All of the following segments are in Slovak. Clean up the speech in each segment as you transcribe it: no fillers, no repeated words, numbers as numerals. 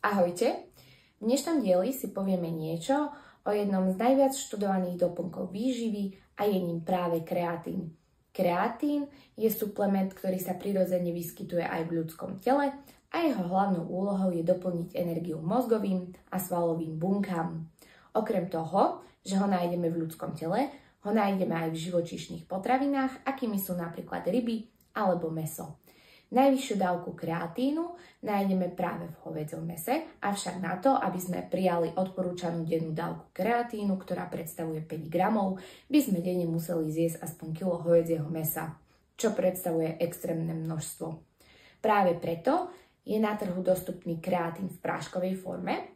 Ahojte! V dnešnom dieli si povieme niečo o jednom z najviac študovaných doplnkov výživy a je ním práve kreatín. Kreatín je suplement, ktorý sa prirodzene vyskytuje aj v ľudskom tele a jeho hlavnou úlohou je doplniť energiu mozgovým a svalovým bunkám. Okrem toho, že ho nájdeme v ľudskom tele, ho nájdeme aj v živočíšnych potravinách, akými sú napríklad ryby alebo mäso. Najvyššiu dávku kreatínu nájdeme práve v hovädzom mäse, avšak na to, aby sme prijali odporúčanú dennú dávku kreatínu, ktorá predstavuje 5 gramov, by sme denne museli zjesť aspoň kilo hovädzieho mäsa, čo predstavuje extrémne množstvo. Práve preto je na trhu dostupný kreatín v práškovej forme,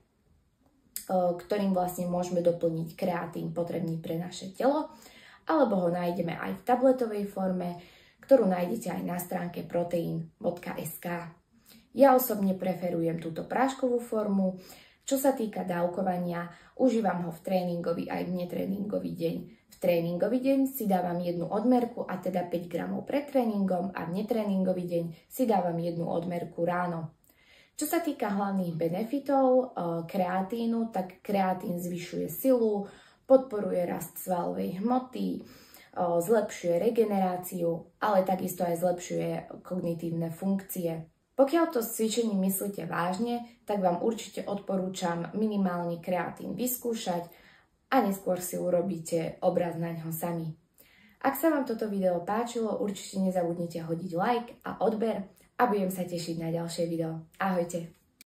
ktorým vlastne môžeme doplniť kreatín potrebný pre naše telo, alebo ho nájdeme aj v tabletovej forme, ktorú nájdete aj na stránke protein.sk. Ja osobne preferujem túto práškovú formu. Čo sa týka dávkovania, užívam ho v tréningový aj v netréningový deň. V tréningový deň si dávam jednu odmerku, a teda 5 gramov pred tréningom, a v netréningový deň si dávam jednu odmerku ráno. Čo sa týka hlavných benefitov kreatínu, tak kreatín zvyšuje silu, podporuje rast svalovej hmoty, zlepšuje regeneráciu, ale takisto aj zlepšuje kognitívne funkcie. Pokiaľ to s cvičením myslíte vážne, tak vám určite odporúčam minimálne kreatín vyskúšať a neskôr si urobíte obraz naňho sami. Ak sa vám toto video páčilo, určite nezabudnite hodiť like a odber a budem sa tešiť na ďalšie video. Ahojte!